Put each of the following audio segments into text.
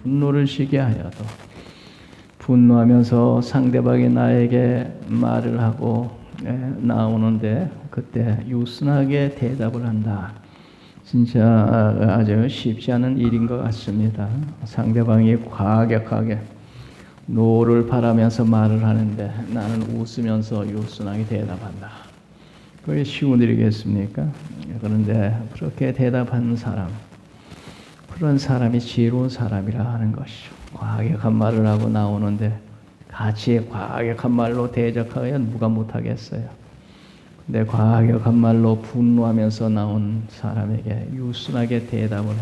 분노를 쉬게 하여도 분노하면서 상대방이 나에게 말을 하고 나오는데 그때 유순하게 대답을 한다. 진짜 아주 쉽지 않은 일인 것 같습니다. 상대방이 과격하게 노를 바라면서 말을 하는데 나는 웃으면서 유순하게 대답한다. 그게 쉬운 일이겠습니까? 그런데 그렇게 대답하는 사람, 그런 사람이 지혜로운 사람이라 하는 것이죠. 과격한 말을 하고 나오는데 같이 과격한 말로 대적하면 누가 못하겠어요. 근데 과격한 말로 분노하면서 나온 사람에게 유순하게 대답을 해.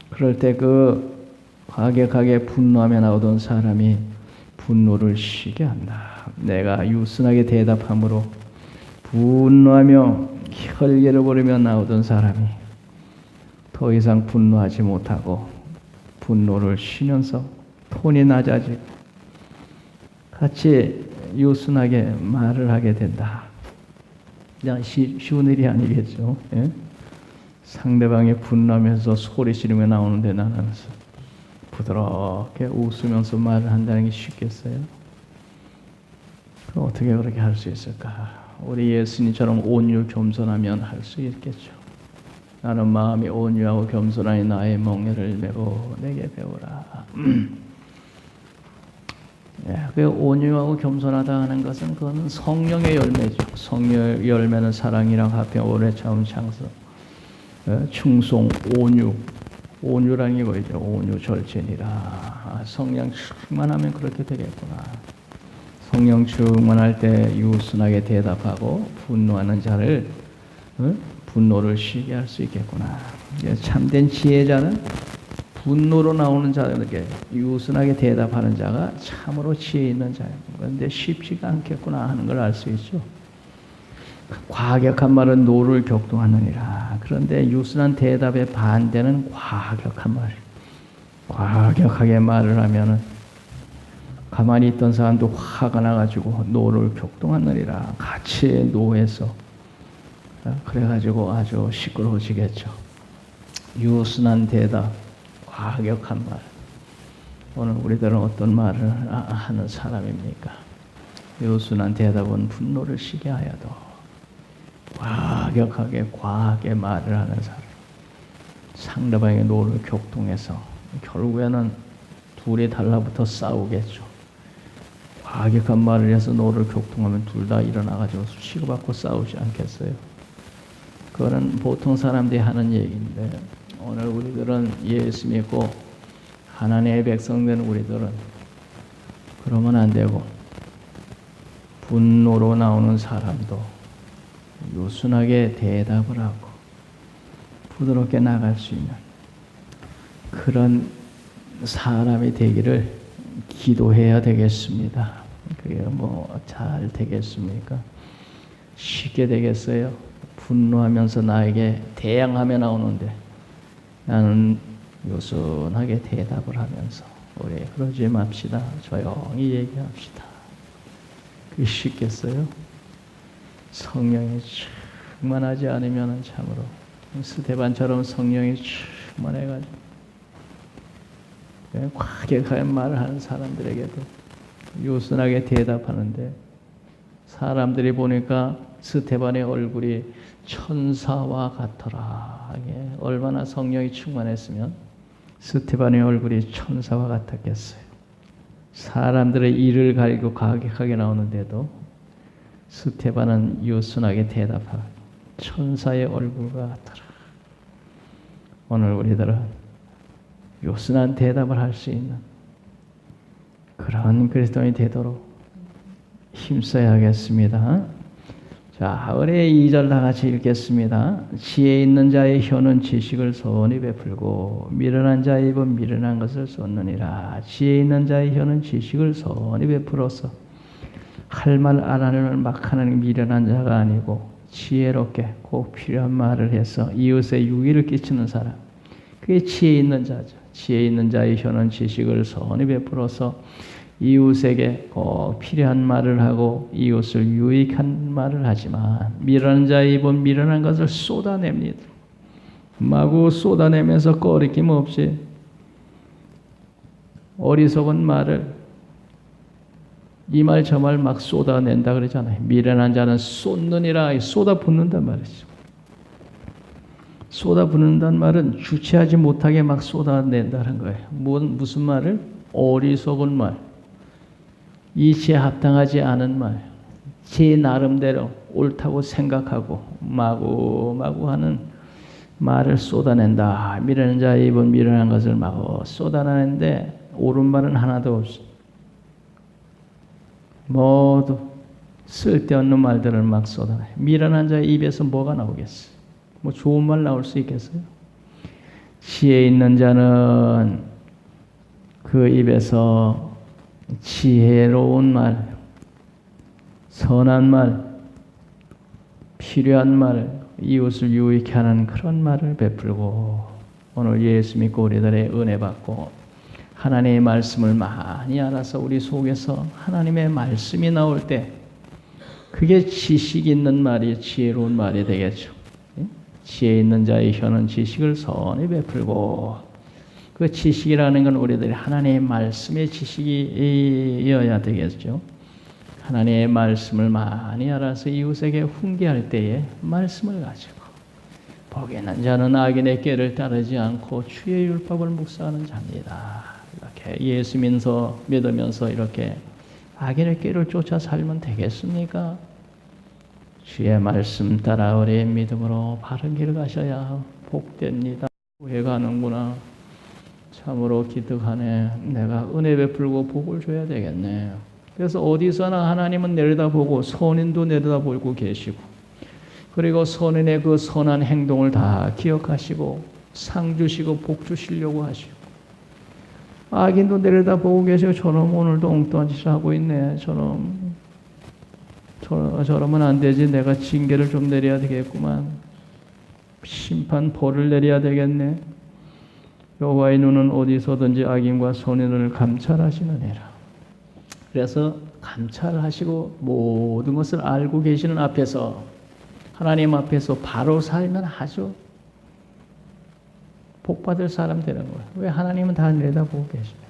그럴 때 그 과격하게 분노하며 나오던 사람이 분노를 쉬게 한다. 내가 유순하게 대답함으로 분노하며 혈기를 부리며 나오던 사람이 더 이상 분노하지 못하고 분노를 쉬면서 톤이 낮아지고 같이 유순하게 말을 하게 된다. 그냥 쉬운 일이 아니겠죠. 예? 상대방이 분노하면서 소리 지르며 나오는데 나는 부드럽게 웃으면서 말을 한다는 게 쉽겠어요? 그럼 어떻게 그렇게 할 수 있을까? 우리 예수님처럼 온유 겸손하면 할 수 있겠죠. 나는 마음이 온유하고 겸손하니 나의 멍에를 메고 내게 배우라. 그 온유하고 겸손하다 하는 것은 그거는 성령의 열매죠. 성령의 열매는 사랑이랑 화평, 오래 참음, 장수, 충성, 온유라는 게 뭐죠? 온유 절제니라. 성령 충만하면 그렇게 되겠구나. 성령 충만할 때 유순하게 대답하고 분노하는 자를 분노를 쉬게 할 수 있겠구나. 참된 지혜자는 분노로 나오는 자에게 유순하게 대답하는 자가 참으로 지혜 있는 자예요. 그런데 쉽지가 않겠구나 하는 걸 알 수 있죠. 과격한 말은 노를 격동하느니라. 그런데 유순한 대답의 반대는 과격한 말. 과격하게 말을 하면은 가만히 있던 사람도 화가 나가지고 노를 격동하느니라. 같이 노해서 그래가지고 아주 시끄러워지겠죠. 유순한 대답, 과격한 말. 오늘 우리들은 어떤 말을 하는 사람입니까? 유순한 대답은 분노를 쉬게 하여도 과격하게 과하게 말을 하는 사람. 상대방의 노를 격동해서 결국에는 둘이 달라붙어 싸우겠죠. 과격한 말을 해서 노를 격동하면 둘 다 일어나가지고 치고받고 싸우지 않겠어요? 그거는 보통 사람들이 하는 얘기인데 오늘 우리들은 예수 믿고 하나님의 백성된 우리들은 그러면 안 되고 분노로 나오는 사람도 유순하게 대답을 하고 부드럽게 나갈 수 있는 그런 사람이 되기를 기도해야 되겠습니다. 그게 뭐 잘 되겠습니까? 쉽게 되겠어요? 분노하면서 나에게 대항하며 나오는데 나는 유순하게 대답을 하면서 우리 그러지 맙시다. 조용히 얘기합시다. 그게 쉽겠어요? 성령이 충만하지 않으면 참으로 스데반처럼 성령이 충만해가지고 과격하게 말을 하는 사람들에게도 유순하게 대답하는데 사람들이 보니까 스데반의 얼굴이 천사와 같더라. 얼마나 성령이 충만했으면 스데반의 얼굴이 천사와 같았겠어요. 사람들의 이를 가리고 과격하게 나오는데도 스데반은 유순하게 대답하고 천사의 얼굴과 같더라. 오늘 우리들은 유순한 대답을 할 수 있는 그런 그리스도인이 되도록 힘써야겠습니다. 자, 우리 2절 다 같이 읽겠습니다. 지혜 있는 자의 혀는 지식을 선히 베풀고 미련한 자의 입은 미련한 것을 쏟느니라. 지혜 있는 자의 혀는 지식을 선히 베풀어서 할 말 안 하는 막 하는 미련한 자가 아니고 지혜롭게 꼭 필요한 말을 해서 이웃에 유익을 끼치는 사람. 그게 지혜 있는 자죠. 지혜 있는 자의 혀는 지식을 선히 베풀어서 이웃에게 꼭 필요한 말을 하고 이웃을 유익한 말을 하지만 미련한 자의 입은 미련한 것을 쏟아냅니다. 마구 쏟아내면서 꺼리낌 없이 어리석은 말을 이 말 저 말 막 쏟아낸다 그러잖아요. 미련한 자는 쏟느니라, 쏟아붓는단 말이죠. 쏟아붓는다는 말은 주체하지 못하게 막 쏟아낸다는 거예요. 무슨 말을? 어리석은 말, 이치에 합당하지 않은 말, 제 나름대로 옳다고 생각하고 마구마구 하는 말을 쏟아낸다. 미련한 자의 입은 미련한 것을 막 쏟아내는데 옳은 말은 하나도 없어. 모두 쓸데없는 말들을 막 쏟아내. 미련한 자의 입에서 뭐가 나오겠어? 뭐 좋은 말 나올 수 있겠어요? 지혜 있는 자는 그 입에서 지혜로운 말, 선한 말, 필요한 말, 이웃을 유익게 하는 그런 말을 베풀고, 오늘 예수 믿고 우리들의 은혜 받고 하나님의 말씀을 많이 알아서 우리 속에서 하나님의 말씀이 나올 때 그게 지식 있는 말이 지혜로운 말이 되겠죠. 지혜 있는 자의 혀는 지식을 선히 베풀고, 그 지식이라는 건 우리들이 하나님의 말씀의 지식이어야 되겠죠. 하나님의 말씀을 많이 알아서 이웃에게 훈계할 때에 말씀을 가지고, 복이 있는 자는 악인의 꾀를 따르지 않고 주의 율법을 묵상하는 자입니다. 이렇게 예수 믿으면서 이렇게 악인의 꾀를 쫓아 살면 되겠습니까? 주의 말씀 따라 우리의 믿음으로 바른 길을 가셔야 복됩니다. 왜 가는구나. 참으로 기특하네. 내가 은혜 베풀고 복을 줘야 되겠네. 그래서 어디서나 하나님은 내려다보고 선인도 내려다보고 계시고, 그리고 선인의 그 선한 행동을 다 기억하시고 상 주시고 복 주시려고 하시고, 악인도 내려다보고 계시고 저놈 오늘도 엉뚱한 짓을 하고 있네. 저러면 안 되지. 내가 징계를 좀 내려야 되겠구만. 심판 벌을 내려야 되겠네. 여호와의 눈은 어디서든지 악인과 선인을 감찰하시느니라. 그래서 감찰하시고 모든 것을 알고 계시는 앞에서, 하나님 앞에서 바로 살면 아주 복받을 사람 되는 거예요. 왜? 하나님은 다 내다보고 계십니다.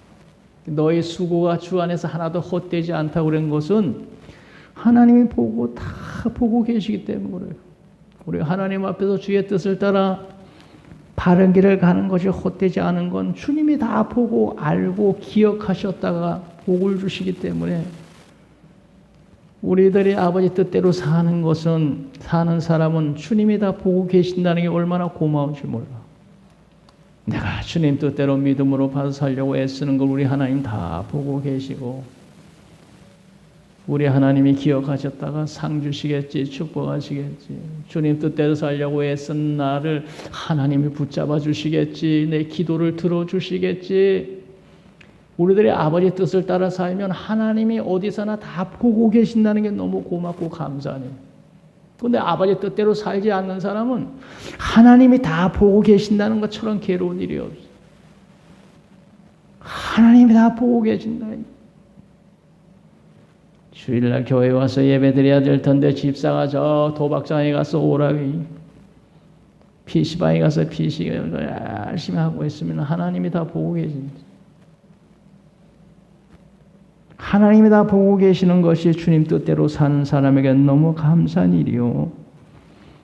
너의 수고가 주 안에서 하나도 헛되지 않다고 그런 것은 하나님이 다 보고 계시기 때문에 그래요. 우리 하나님 앞에서 주의 뜻을 따라 바른 길을 가는 것이 헛되지 않은 건 주님이 다 보고 알고 기억하셨다가 복을 주시기 때문에, 우리들이 아버지 뜻대로 사는 사람은 주님이 다 보고 계신다는 게 얼마나 고마운지 몰라. 내가 주님 뜻대로 믿음으로 받아 살려고 애쓰는 걸 우리 하나님 다 보고 계시고, 우리 하나님이 기억하셨다가 상 주시겠지, 축복하시겠지. 주님 뜻대로 살려고 애쓴 나를 하나님이 붙잡아 주시겠지, 내 기도를 들어주시겠지. 우리들의 아버지 뜻을 따라 살면 하나님이 어디서나 다 보고 계신다는 게 너무 고맙고 감사하네요. 그런데 아버지 뜻대로 살지 않는 사람은 하나님이 다 보고 계신다는 것처럼 괴로운 일이 없어요. 하나님이 다 보고 계신다. 주일날 교회 와서 예배 드려야 될 텐데 집사가 저 도박장에 가서 오락이, PC방에 가서 PC 열심히 하고 있으면 하나님이 다 보고 계십니다. 하나님이 다 보고 계시는 것이 주님 뜻대로 사는 사람에게 너무 감사한 일이요.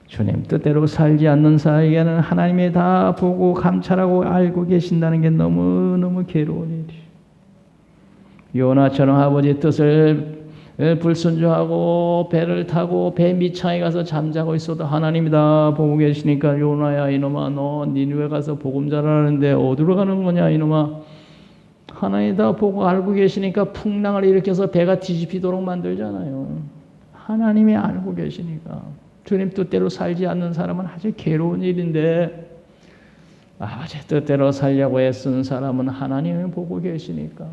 주님 뜻대로 살지 않는 사람에게는 하나님이 다 보고 감찰하고 알고 계신다는 게 너무너무 괴로운 일이에요. 요나처럼 아버지 뜻을 불순종하고 배를 타고 배 밑창에 가서 잠자고 있어도 하나님이 다 보고 계시니까, 요나야 이놈아, 너 니느웨 가서 복음 전하는데 어디로 가는 거냐 이놈아. 하나님이 다 보고 알고 계시니까 풍랑을 일으켜서 배가 뒤집히도록 만들잖아요. 하나님이 알고 계시니까. 주님 뜻대로 살지 않는 사람은 아주 괴로운 일인데, 아버지 뜻대로 살려고 애쓴 사람은 하나님이 보고 계시니까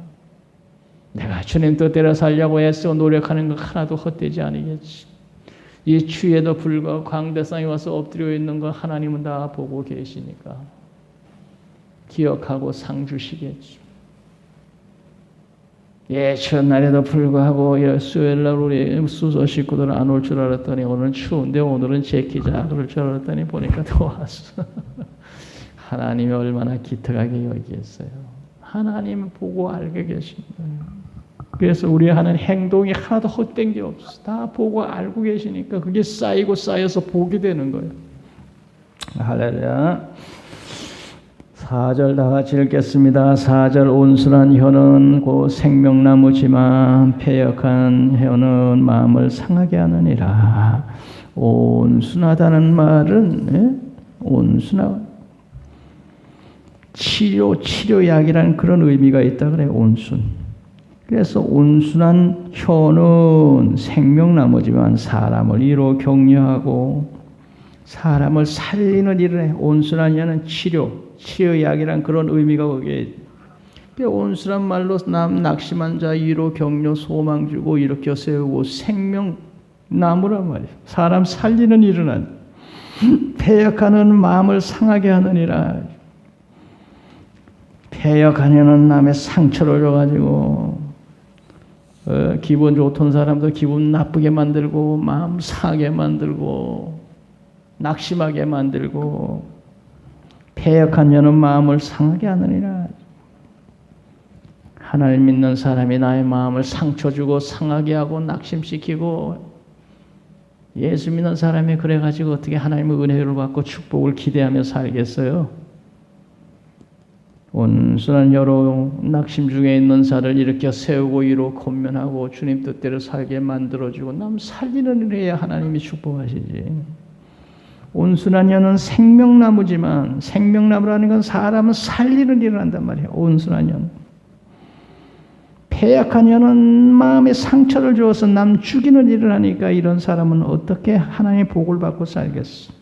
내가 주님 뜻대로 살려고 애쓰고 노력하는 것 하나도 헛되지 않겠지. 이 추위에도 불구하고 광대상에 와서 엎드려 있는 거 하나님은 다 보고 계시니까 기억하고 상 주시겠지. 첫날에도 불구하고 수요일날 우리 수소 식구들은 안 올 줄 알았더니 오늘은 추운데 오늘은 제끼자 그럴 줄 알았더니 보니까 또 왔어. 하나님이 얼마나 기특하게 여기겠어요. 하나님 보고 알게 계신 거예요. 그래서 우리 하는 행동이 하나도 헛된 게 없어. 다 보고 알고 계시니까 그게 쌓이고 쌓여서 보게 되는 거예요. 할렐루야. 4절 다 같이 읽겠습니다. 4절 온순한 혀는 곧 생명나무지만 패역한 혀는 마음을 상하게 하느니라. 온순하다는 말은 온순한 치료약이라는 그런 의미가 있다 그래요. 온순. 그래서 온순한 혀는 생명나무지만 사람을 이로 격려하고 사람을 살리는 일을 해. 온순한 혀는 치료약이란 그런 의미가 거기에. 온순한 말로 남 낙심한 자 이로 격려 소망 주고 일으켜 세우고 생명나무란 말이에요. 사람 살리는 일은 아니에요. 패역하는 마음을 상하게 하느니라. 패역하려는 남의 상처를 줘가지고 기분 좋던 사람도 기분 나쁘게 만들고 마음 상하게 만들고 낙심하게 만들고 패역한 여는 마음을 상하게 하느니라. 하나님 믿는 사람이 나의 마음을 상처 주고 상하게 하고 낙심시키고 예수 믿는 사람이 그래가지고 어떻게 하나님의 은혜를 받고 축복을 기대하며 살겠어요? 온순한 혀로 낙심 중에 있는 자를 일으켜 세우고 이로 권면하고 주님 뜻대로 살게 만들어주고 남 살리는 일을 해야 하나님이 축복하시지. 온순한 혀는 생명나무지만 생명나무라는 건 사람은 살리는 일을 한단 말이에요. 온순한 혀는. 패약한 혀는 마음에 상처를 주어서 남 죽이는 일을 하니까 이런 사람은 어떻게 하나님의 복을 받고 살겠어.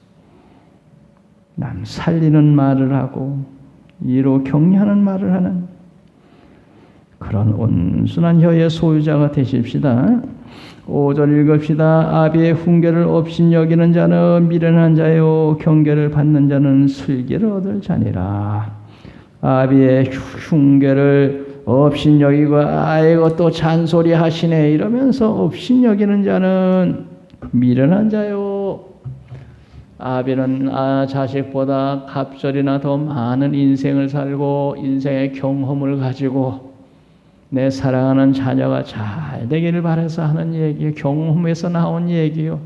남 살리는 말을 하고 이로 격려하는 말을 하는 그런 온순한 혀의 소유자가 되십시다. 5절 읽읍시다. 아비의 훈계를 업신 여기는 자는 미련한 자요 경계를 받는 자는 슬기를 얻을 자니라. 아비의 훈계를 업신 여기고 아이고 또 잔소리 하시네 이러면서 업신 여기는 자는 미련한 자요. 아비는 자식보다 갑절이나 더 많은 인생을 살고 인생의 경험을 가지고 내 사랑하는 자녀가 잘 되기를 바라서 하는 얘기예요. 경험에서 나온 얘기요.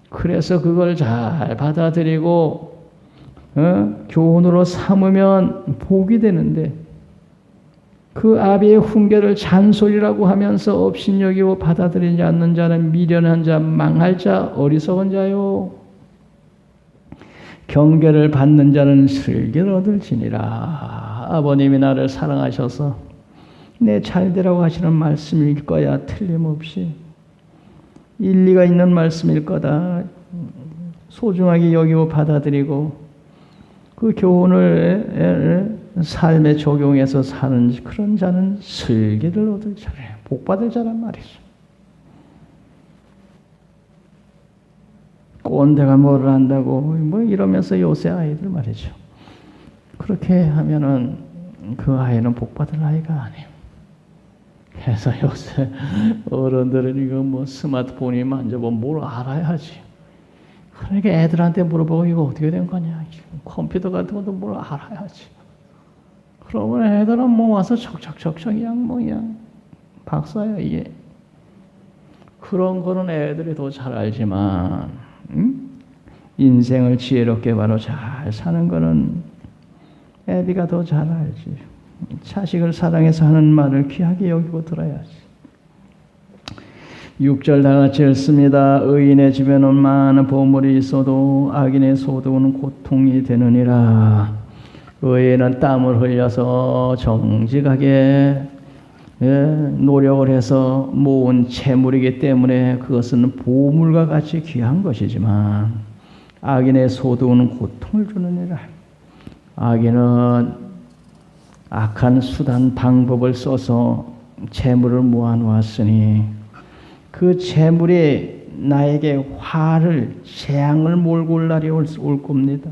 그래서 그걸 잘 받아들이고 교훈으로 삼으면 복이 되는데 그 아비의 훈계를 잔소리라고 하면서 업신여기고 받아들이지 않는 자는 미련한 자, 망할 자, 어리석은 자요. 경계를 받는 자는 슬기를 얻을지니라. 아버님이 나를 사랑하셔서 내 잘되라고 하시는 말씀일 거야. 틀림없이 일리가 있는 말씀일 거다. 소중하게 여기고 받아들이고 그 교훈을 삶에 적용해서 사는 그런 자는 슬기를 얻을 자래요. 복받을 자란 말이죠. 꼰대가 뭐를 한다고 뭐 이러면서 요새 아이들 말이죠. 그렇게 하면은 그 아이는 복받을 아이가 아니에요. 그래서 요새 어른들은 이거 뭐 스마트폰이 만져보면 뭘 알아야지. 그러니까 애들한테 물어보고 이거 어떻게 된 거냐. 컴퓨터 같은 것도 뭘 알아야지. 그러면 애들은 뭐 와서 척척척척 그냥 박사야 이게. 그런 거는 애들이 더 잘 알지만 인생을 지혜롭게 바로 잘 사는 거는 애비가 더 잘 알지. 자식을 사랑해서 하는 말을 귀하게 여기고 들어야지. 6절 다 같이 읽습니다. 의인의 집에는 많은 보물이 있어도 악인의 소득은 고통이 되느니라. 의인은 땀을 흘려서 정직하게 노력을 해서 모은 재물이기 때문에 그것은 보물과 같이 귀한 것이지만 악인의 소득은 고통을 주느니라. 악인은 악한 수단 방법을 써서 재물을 모아놓았으니 그 재물이 나에게 화를 재앙을 몰고 올 날이 올 겁니다.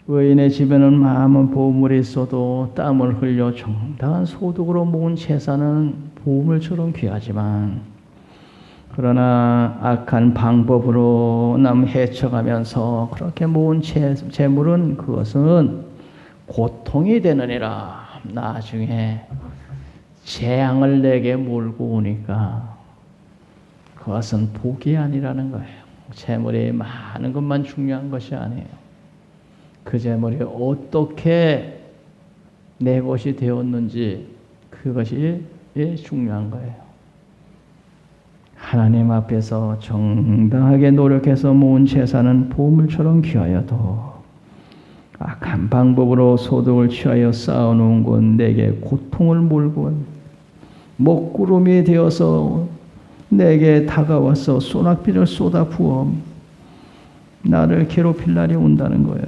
의인의 집에는 많은 보물이 있어도 땀을 흘려 정당한 소득으로 모은 재산은 보물처럼 귀하지만 그러나 악한 방법으로 남 해쳐가면서 그렇게 모은 재물은 그것은 고통이 되느니라. 나중에 재앙을 내게 몰고 오니까 그것은 복이 아니라는 거예요. 재물이 많은 것만 중요한 것이 아니에요. 그 재물이 어떻게 내 것이 되었는지 그것이 중요한 거예요. 하나님 앞에서 정당하게 노력해서 모은 재산은 보물처럼 귀하여도 악한 방법으로 소득을 취하여 쌓아놓은 건 내게 고통을 몰고 먹구름이 되어서 내게 다가와서 소낙비를 쏟아 부어 나를 괴롭힐 날이 온다는 거예요.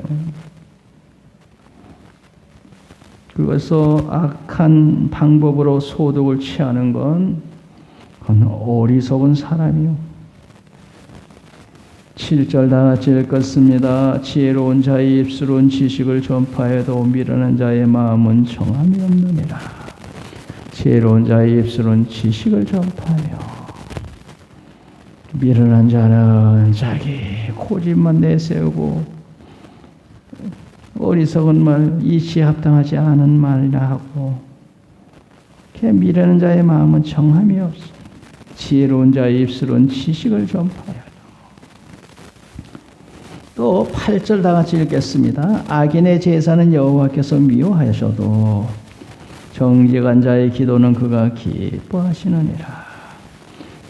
그것서 악한 방법으로 소득을 취하는 건 그건 어리석은 사람이요. 7절 다 같이 읽겠습니다. 지혜로운 자의 입술은 지식을 전파해도 미련한 자의 마음은 정함이 없느니라. 지혜로운 자의 입술은 지식을 전파해요. 미련한 자는 자기 고집만 내세우고 어리석은 말, 이치에 합당하지 않은 말이라 하고 미련한 자의 마음은 정함이 없어. 지혜로운 자의 입술은 지식을 전파해요. 또 8절 다 같이 읽겠습니다. 악인의 제사는 여호와께서 미워하셔도 정직한 자의 기도는 그가 기뻐하시느니라.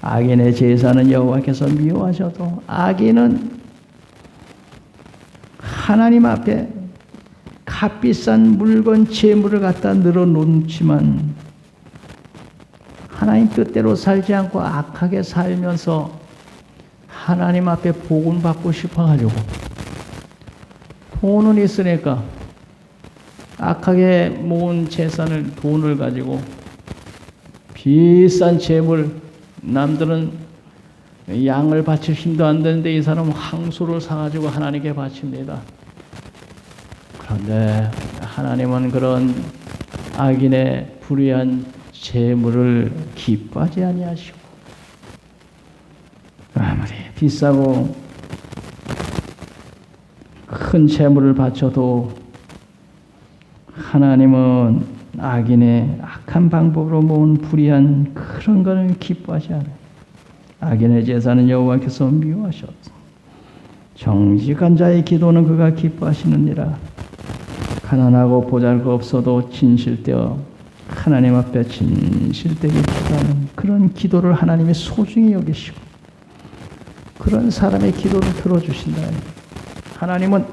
악인의 제사는 여호와께서 미워하셔도 악인은 하나님 앞에 값비싼 물건 재물을 갖다 늘어놓지만 하나님 뜻대로 살지 않고 악하게 살면서 하나님 앞에 복은 받고 싶어가지고 돈은 있으니까 악하게 모은 재산을 돈을 가지고 비싼 재물 남들은 양을 바칠 힘도 안 되는데 이 사람은 황소를 사가지고 하나님께 바칩니다. 그런데 하나님은 그런 악인의 불의한 재물을 기뻐하지 아니하시고 아무리 비싸고 큰 재물을 바쳐도 하나님은 악인의 악한 방법으로 모은 불의한 그런 것을 기뻐하지 않아요. 악인의 제사는 여호와께서 미워하셨어. 정직한 자의 기도는 그가 기뻐하시느니라. 가난하고 보잘것없어도 진실되어 하나님 앞에 진실되게 기도하는 그런 기도를 하나님이 소중히 여기시고 그런 사람의 기도를 들어주신다. 하나님은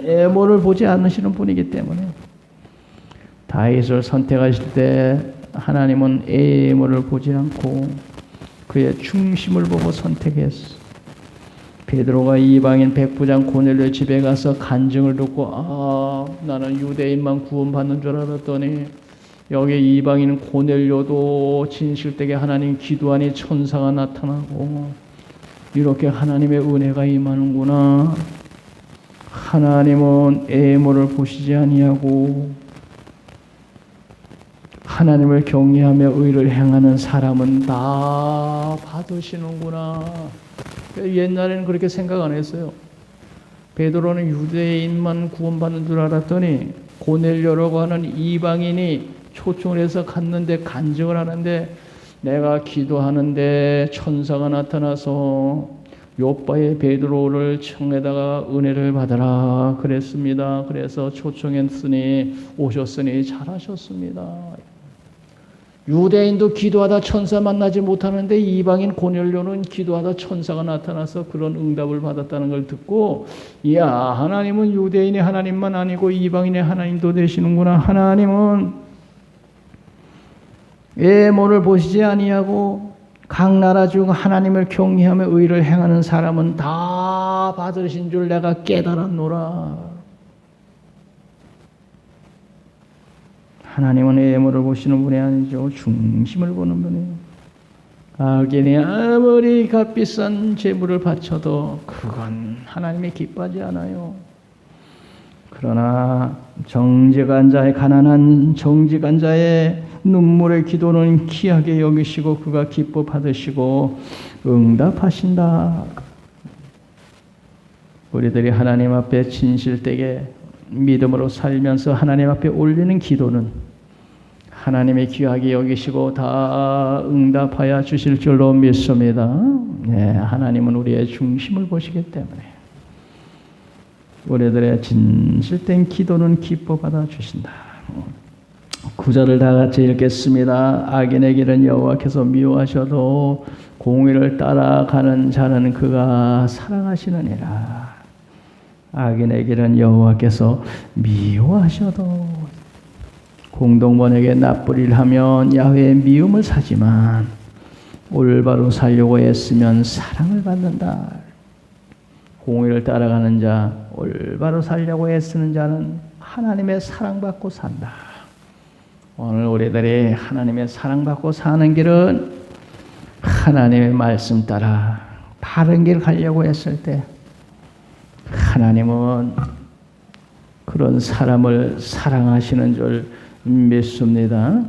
애모를 보지 않으시는 분이기 때문에 다윗을 선택하실 때 하나님은 애모를 보지 않고 그의 중심을 보고 선택했어. 베드로가 이방인 백부장 고넬료 집에 가서 간증을 듣고 나는 유대인만 구원받는 줄 알았더니 여기 이방인 고넬료도 진실되게 하나님 기도하니 천사가 나타나고 이렇게 하나님의 은혜가 임하는구나. 하나님은 애모를 보시지 아니하고 하나님을 경외하며 의를 행하는 사람은 다 받으시는구나. 옛날에는 그렇게 생각 안 했어요. 베드로는 유대인만 구원받는 줄 알았더니 고넬료라고 하는 이방인이 초청을 해서 갔는데 간증을 하는데 내가 기도하는데 천사가 나타나서 요바의 베드로를 청에다가 은혜를 받으라 그랬습니다. 그래서 초청했으니 오셨으니 잘하셨습니다. 유대인도 기도하다 천사 만나지 못하는데 이방인 고넬료는 기도하다 천사가 나타나서 그런 응답을 받았다는 걸 듣고 이야 하나님은 유대인의 하나님만 아니고 이방인의 하나님도 되시는구나. 하나님은 애모를 보시지 아니하고 각 나라 중 하나님을 경외하며 의를 행하는 사람은 다 받으신 줄 내가 깨달았노라. 하나님은 애모를 보시는 분이 아니죠. 중심을 보는 분이에요. 악인이 아무리 값비싼 재물을 바쳐도 그건 하나님이 기뻐하지 않아요. 그러나 정직한 자의 가난한 정직한 자의 눈물의 기도는 귀하게 여기시고 그가 기뻐 받으시고 응답하신다. 우리들이 하나님 앞에 진실되게 믿음으로 살면서 하나님 앞에 올리는 기도는 하나님의 귀하게 여기시고 다 응답하여 주실 줄로 믿습니다. 네, 하나님은 우리의 중심을 보시기 때문에 우리들의 진실된 기도는 기뻐 받아 주신다. 9절을 다 같이 읽겠습니다. 악인의 길은 여호와께서 미워하셔도 공의를 따라가는 자는 그가 사랑하시느니라. 악인의 길은 여호와께서 미워하셔도 공동번역에 나쁜 일 하면 야훼의 미움을 사지만 올바로 살려고 애쓰면 사랑을 받는다. 공의를 따라가는 자, 올바로 살려고 애쓰는 자는 하나님의 사랑받고 산다. 오늘 우리들이 하나님의 사랑받고 사는 길은 하나님의 말씀 따라 바른 길 가려고 했을 때 하나님은 그런 사람을 사랑하시는 줄 믿습니다.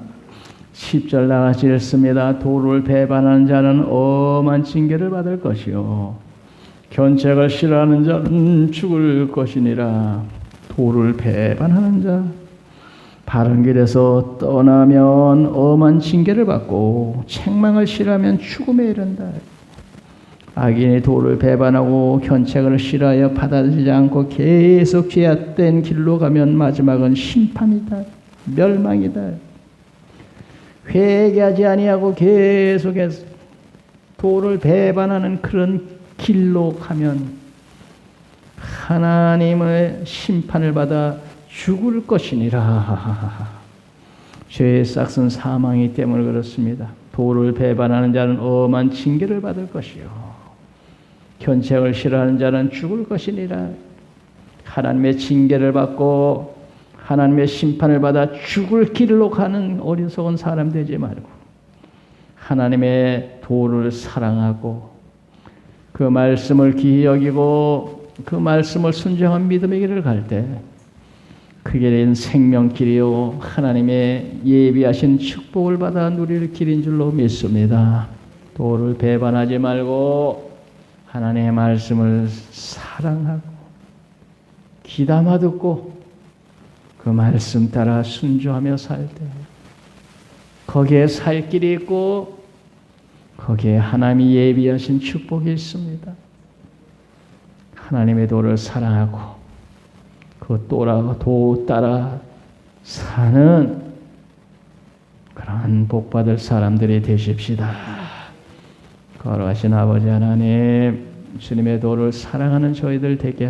10절 나같이 읽습니다. 도를 배반하는 자는 엄한 징계를 받을 것이요 견책을 싫어하는 자는 죽을 것이니라. 도를 배반하는 자, 바른 길에서 떠나면 엄한 징계를 받고 책망을 싫어하면 죽음에 이른다. 악인이 도를 배반하고 견책을 싫어하여 받아들이지 않고 계속 죄악된 길로 가면 마지막은 심판이다. 멸망이다. 회개하지 아니하고 계속해서 도를 배반하는 그런 길로 가면 하나님의 심판을 받아 죽을 것이니라. 죄의 싹은 사망이기 때문에 그렇습니다. 도를 배반하는 자는 엄한 징계를 받을 것이요 견책을 싫어하는 자는 죽을 것이니라. 하나님의 징계를 받고 하나님의 심판을 받아 죽을 길로 가는 어리석은 사람 되지 말고 하나님의 도를 사랑하고 그 말씀을 귀히 여기고 그 말씀을 순종한 믿음의 길을 갈 때 그 길은 생명길이요 하나님의 예비하신 축복을 받아 누릴 길인 줄로 믿습니다. 도를 배반하지 말고 하나님의 말씀을 사랑하고 귀담아 듣고 그 말씀 따라 순종하며 살 때 거기에 살 길이 있고 거기에 하나님이 예비하신 축복이 있습니다. 하나님의 도를 사랑하고 그 도 따라 사는 그런 복받을 사람들이 되십시다. 거룩하신 아버지 하나님, 주님의 도를 사랑하는 저희들 되게